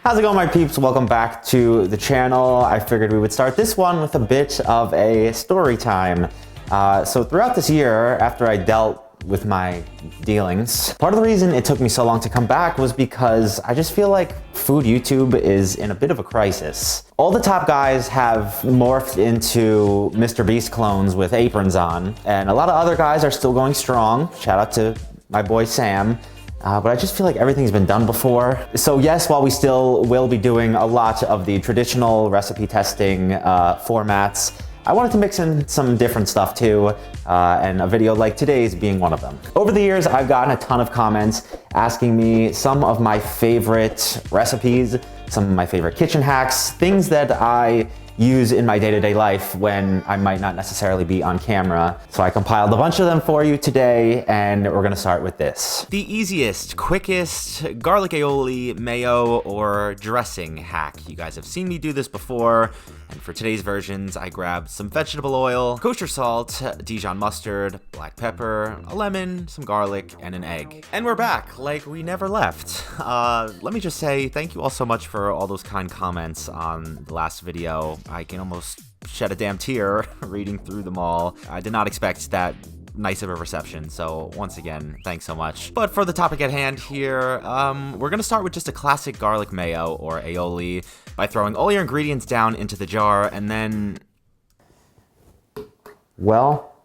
How's it going, my peeps? Welcome back to the channel. I figured we would start this one with a bit of a story time. So throughout this year, after I dealt with my dealings, part of the reason it took me so long to come back was because I just feel like food YouTube is in a bit of a crisis. All the top guys have morphed into Mr. Beast clones with aprons on, and a lot of other guys are still going strong. Shout out to my boy Sam. But I just feel like everything's been done before. So yes, while we still will be doing a lot of the traditional recipe testing formats, I wanted to mix in some different stuff too, and a video like today's being one of them. Over the years, I've gotten a ton of comments asking me some of my favorite recipes, some of my favorite kitchen hacks, things that I use in my day-to-day life when I might not necessarily be on camera. So I compiled a bunch of them for you today, and we're gonna start with this. The easiest, quickest garlic aioli, mayo, or dressing hack. You guys have seen me do this before, and for today's versions, I grabbed some vegetable oil, kosher salt, Dijon mustard, black pepper, a lemon, some garlic, and an egg. And we're back, like we never left. Let me just say thank you all so much for all those kind comments on the last video. I can almost shed a damn tear reading through them all. I did not expect that nice of a reception, so once again, thanks so much. But for the topic at hand here, we're gonna start with just a classic garlic mayo, or aioli, by throwing all your ingredients down into the jar, and then... Well...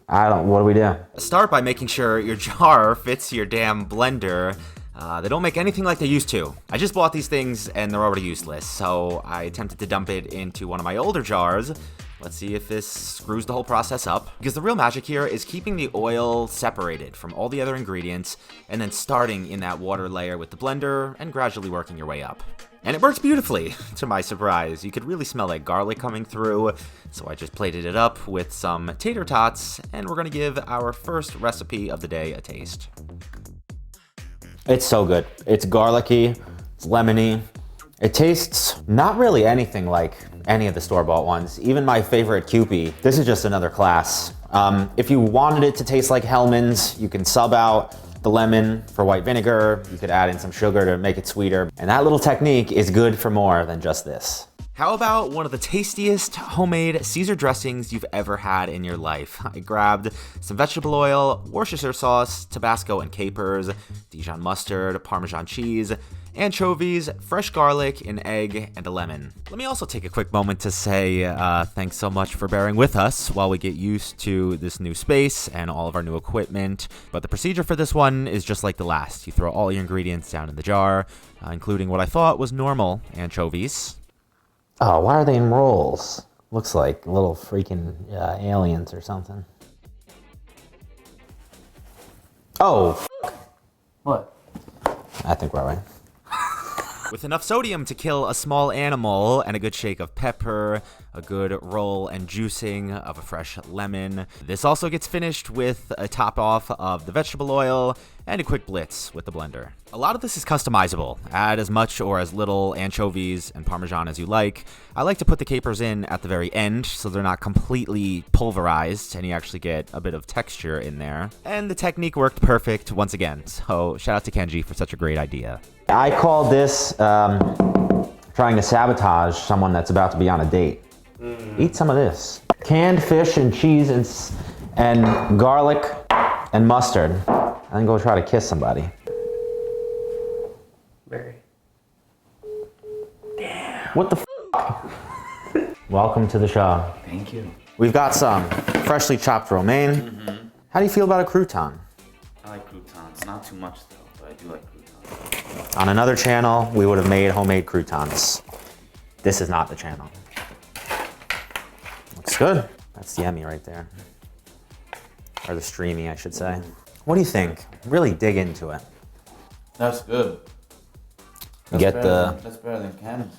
what do we do? Start by making sure your jar fits your damn blender. They don't make anything like they used to. I just bought these things and they're already useless, so I attempted to dump it into one of my older jars. Let's see if this screws the whole process up. Because the real magic here is keeping the oil separated from all the other ingredients and then starting in that water layer with the blender and gradually working your way up. And it works beautifully, to my surprise. You could really smell that garlic coming through, so I just plated it up with some tater tots, and we're gonna give our first recipe of the day a taste. It's so good. It's garlicky, it's lemony. It tastes not really anything like any of the store-bought ones, even my favorite Kewpie. This is just another class. If you wanted it to taste like Hellmann's, you can sub out the lemon for white vinegar. You could add in some sugar to make it sweeter. And that little technique is good for more than just this. How about one of the tastiest homemade Caesar dressings you've ever had in your life? I grabbed some vegetable oil, Worcestershire sauce, Tabasco and capers, Dijon mustard, Parmesan cheese, anchovies, fresh garlic, an egg, and a lemon. Let me also take a quick moment to say thanks so much for bearing with us while we get used to this new space and all of our new equipment. But the procedure for this one is just like the last. You throw all your ingredients down in the jar, including what I thought was normal anchovies. Oh, why are they in rolls? Looks like little freaking aliens or something. Oh, what? I think we're right. With enough sodium to kill a small animal and a good shake of pepper, a good roll and juicing of a fresh lemon. This also gets finished with a top off of the vegetable oil and a quick blitz with the blender. A lot of this is customizable. Add as much or as little anchovies and Parmesan as you like. I like to put the capers in at the very end so they're not completely pulverized and you actually get a bit of texture in there. And the technique worked perfect once again, so shout out to Kenji for such a great idea. I call this trying to sabotage someone that's about to be on a date. Eat some of this. Canned fish and cheese and garlic and mustard. And then go try to kiss somebody. Very. Damn. What the f? Welcome to the show. Thank you. We've got some freshly chopped romaine. How do you feel about a crouton? I like croutons. Not too much though, but I do like croutons. On another channel, we would have made homemade croutons. This is not the channel. Looks good. That's the Emmy right there. Or the streamy, I should say. What do you think? Really dig into it. That's good. That's better than cannons.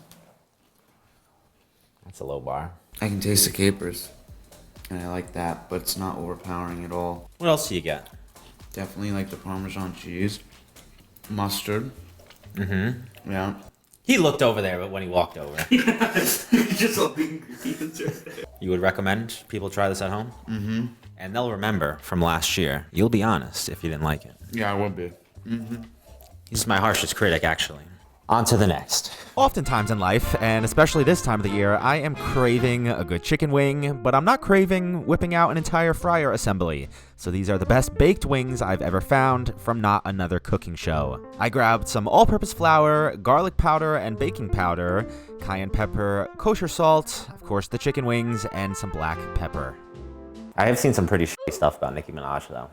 That's a low bar. I can taste the capers, and I like that, but it's not overpowering at all. What else do you get? Definitely like the Parmesan cheese, mustard. Yeah. He looked over there when he walked over. Just all the ingredients right there. You would recommend people try this at home? Mm-hmm. And they'll remember from last year. You'll be honest if you didn't like it. Yeah, I would be. Mm-hmm. He's my harshest critic, actually. On to the next. Oftentimes in life, and especially this time of the year, I am craving a good chicken wing, but I'm not craving whipping out an entire fryer assembly. So these are the best baked wings I've ever found from Not Another Cooking Show. I grabbed some all-purpose flour, garlic powder and baking powder, cayenne pepper, kosher salt, of course the chicken wings, and some black pepper. I have seen some pretty shitty stuff about Nicki Minaj, though.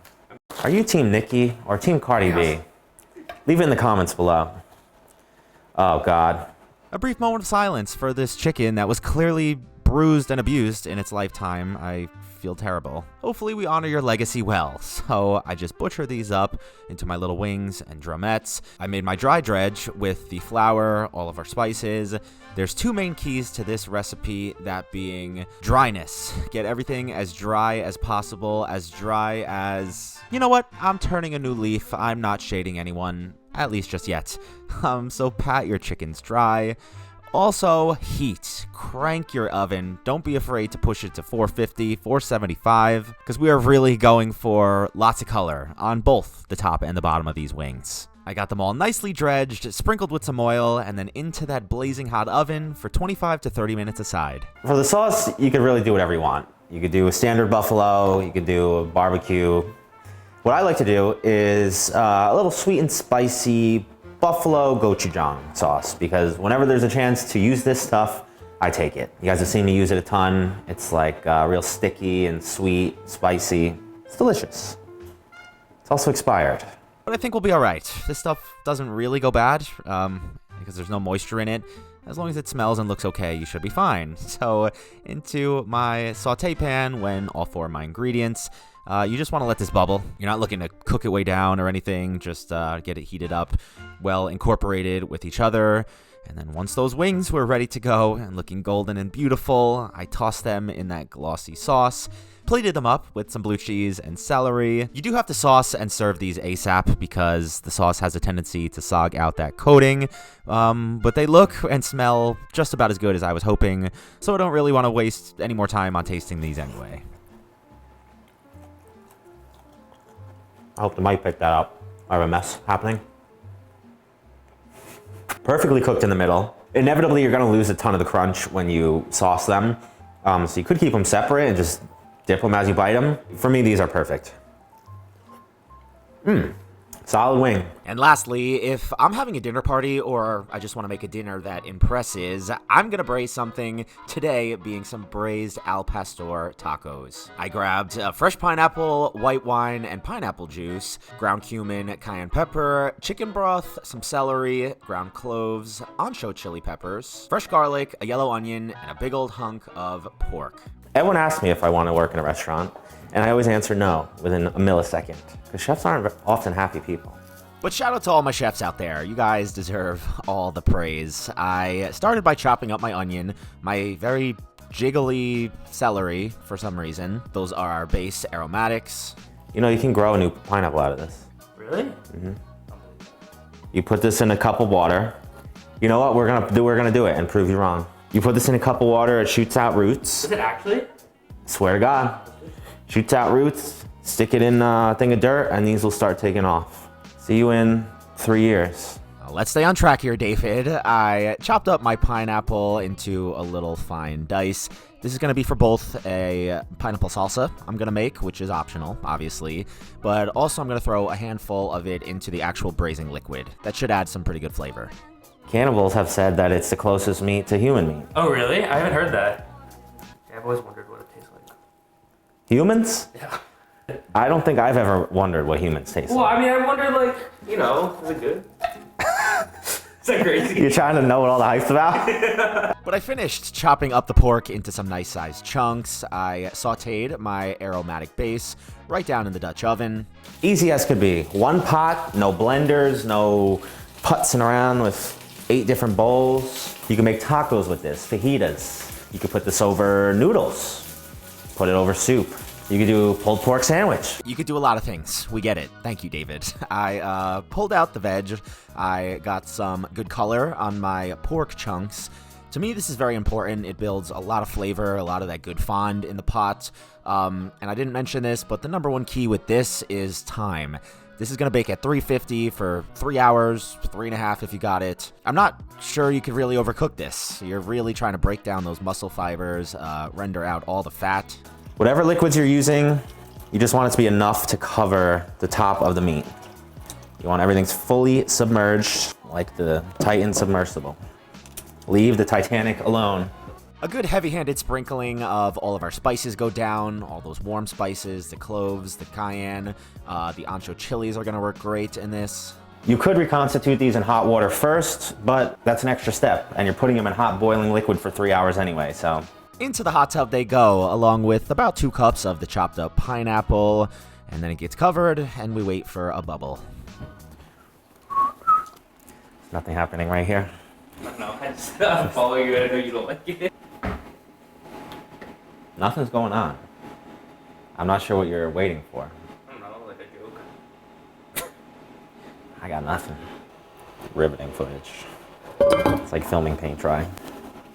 Are you Team Nicki or Team Cardi B? Leave it in the comments below. Oh, God. A brief moment of silence for this chicken that was clearly bruised and abused in its lifetime. I feel terrible. Hopefully we honor your legacy well. So I just butcher these up into my little wings and drumettes. I made my dry dredge with the flour, all of our spices. There's two main keys to this recipe, that being dryness. Get everything as dry as possible, as dry as... You know what? I'm turning a new leaf. I'm not shading anyone, at least just yet. So pat your chickens dry. Also, heat. Crank your oven. Don't be afraid to push it to 450, 475, because we are really going for lots of color on both the top and the bottom of these wings. I got them all nicely dredged, sprinkled with some oil, and then into that blazing hot oven for 25 to 30 minutes aside. For the sauce, you could really do whatever you want. You could do a standard buffalo, you could do a barbecue. What I like to do is a little sweet and spicy buffalo gochujang sauce, because whenever there's a chance to use this stuff, I take it. You guys have seen me use it a ton. It's like real sticky and sweet, spicy. It's delicious. It's also expired. But I think we'll be all right. This stuff doesn't really go bad because there's no moisture in it. As long as it smells and looks okay, you should be fine. So into my saute pan when all four of my ingredients. You just want to let this bubble. You're not looking to cook it way down or anything. Just get it heated up, well incorporated with each other. And then once those wings were ready to go and looking golden and beautiful, I tossed them in that glossy sauce. Plated them up with some blue cheese and celery. You do have to sauce and serve these ASAP because the sauce has a tendency to sog out that coating. But they look and smell just about as good as I was hoping, so I don't really want to waste any more time on tasting these anyway. I hope the mic picked that up. I have a mess happening. Perfectly cooked in the middle. Inevitably, you're gonna lose a ton of the crunch when you sauce them. So you could keep them separate and just dip them as you bite them. For me, these are perfect. Solid wing. And lastly, if I'm having a dinner party or I just want to make a dinner that impresses, I'm going to braise something, today being some braised al pastor tacos. I grabbed fresh pineapple, white wine, and pineapple juice, ground cumin, cayenne pepper, chicken broth, some celery, ground cloves, ancho chili peppers, fresh garlic, a yellow onion, and a big old hunk of pork. Everyone asks me if I want to work in a restaurant, and I always answer no within a millisecond, because chefs aren't often happy people. But shout out to all my chefs out there. You guys deserve all the praise. I started by chopping up my onion, my very jiggly celery for some reason. Those are our base aromatics. You know, you can grow a new pineapple out of this. Really? Mm-hmm. You put this in a cup of water. You know what? We're gonna do it and prove you wrong. You put this in a cup of water, it shoots out roots. Is it actually? Swear to God. Shoots out roots, stick it in a thing of dirt, and these will start taking off. See you in 3 years. Let's stay on track here, David. I chopped up my pineapple into a little fine dice. This is going to be for both a pineapple salsa I'm going to make, which is optional, obviously, but also I'm going to throw a handful of it into the actual braising liquid. That should add some pretty good flavor. Cannibals have said that it's the closest meat to human meat. Oh, really? I haven't heard that. Yeah, I've always wondered what it tastes like. Humans? Yeah. I don't think I've ever wondered what humans taste like. Well, I mean, I wondered, like, you know, is it good? Is that crazy? You're trying to know what all the hype's about? But I finished chopping up the pork into some nice sized chunks. I sauteed my aromatic base right down in the Dutch oven. Easy as could be. One pot, no blenders, no putzing around with 8 different bowls. You can make tacos with this, fajitas. You could put this over noodles, put it over soup. You could do pulled pork sandwich. You could do a lot of things. We get it. Thank you, David. I pulled out the veg. I got some good color on my pork chunks. To me, this is very important. It builds a lot of flavor, a lot of that good fond in the pot. And I didn't mention this, but the number one key with this is time. This is going to bake at 350 for 3 hours, 3.5 if you got it. I'm not sure you could really overcook this. You're really trying to break down those muscle fibers, render out all the fat. Whatever liquids you're using, you just want it to be enough to cover the top of the meat. You want everything's fully submerged, like the Titan submersible. Leave the Titanic alone. A good heavy-handed sprinkling of all of our spices go down, all those warm spices, the cloves, the cayenne, the ancho chilies are gonna work great in this. You could reconstitute these in hot water first, but that's an extra step, and you're putting them in hot boiling liquid for 3 hours anyway, so. Into the hot tub they go, along with about 2 cups of the chopped up pineapple, and then it gets covered, and we wait for a bubble. There's nothing happening right here. I don't know. I just follow you. I know you don't like it. Nothing's going on. I'm not sure what you're waiting for. I don't know, like a joke. I got nothing. Riveting footage. It's like filming paint dry.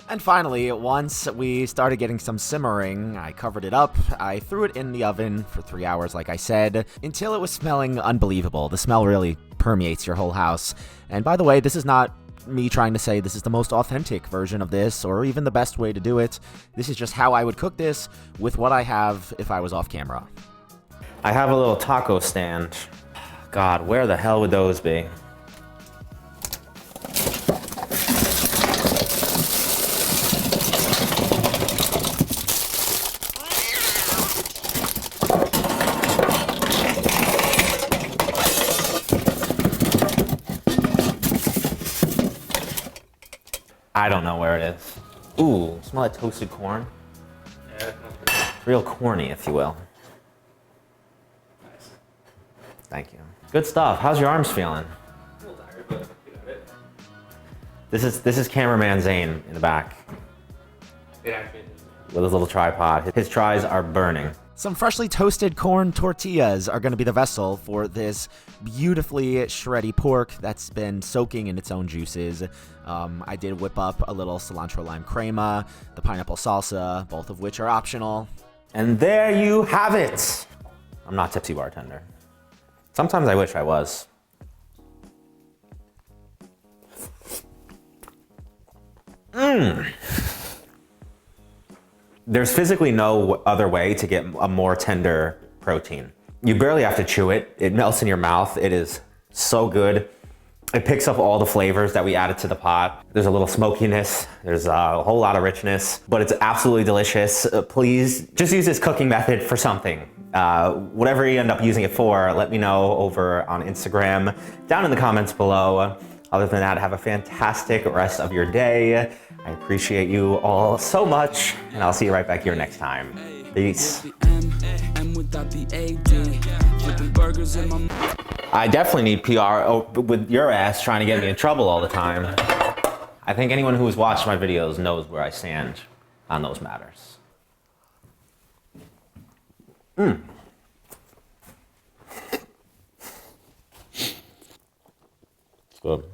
And finally, once we started getting some simmering, I covered it up, I threw it in the oven for 3 hours, like I said, until it was smelling unbelievable. The smell really permeates your whole house. And by the way, this is not me trying to say this is the most authentic version of this, or even the best way to do it. This is just how I would cook this with what I have if I was off camera. I have a little taco stand. God, where the hell would those be? I don't know where it is. Ooh, smell like toasted corn. Yeah, it smells pretty Real corny, if you will. nice. Thank you. Good stuff. How's your arms feeling? A little tired, but you got it. This is cameraman Zane in the back It actually is. with his little tripod. His tries are burning. Some freshly toasted corn tortillas are going to be the vessel for this beautifully shreddy pork that's been soaking in its own juices. I did whip up a little cilantro lime crema, the pineapple salsa, both of which are optional. And there you have it. I'm not tipsy bartender. Sometimes I wish I was. There's physically no other way to get a more tender protein. You barely have to chew it. It melts in your mouth. It is so good. It picks up all the flavors that we added to the pot. There's a little smokiness. There's a whole lot of richness, but it's absolutely delicious. Please just use this cooking method for something. Whatever you end up using it for, let me know over on Instagram, down in the comments below. Other than that, have a fantastic rest of your day. I appreciate you all so much, and I'll see you right back here next time. Peace. I definitely need PR with your ass trying to get me in trouble all the time. I think anyone who has watched my videos knows where I stand on those matters. Good.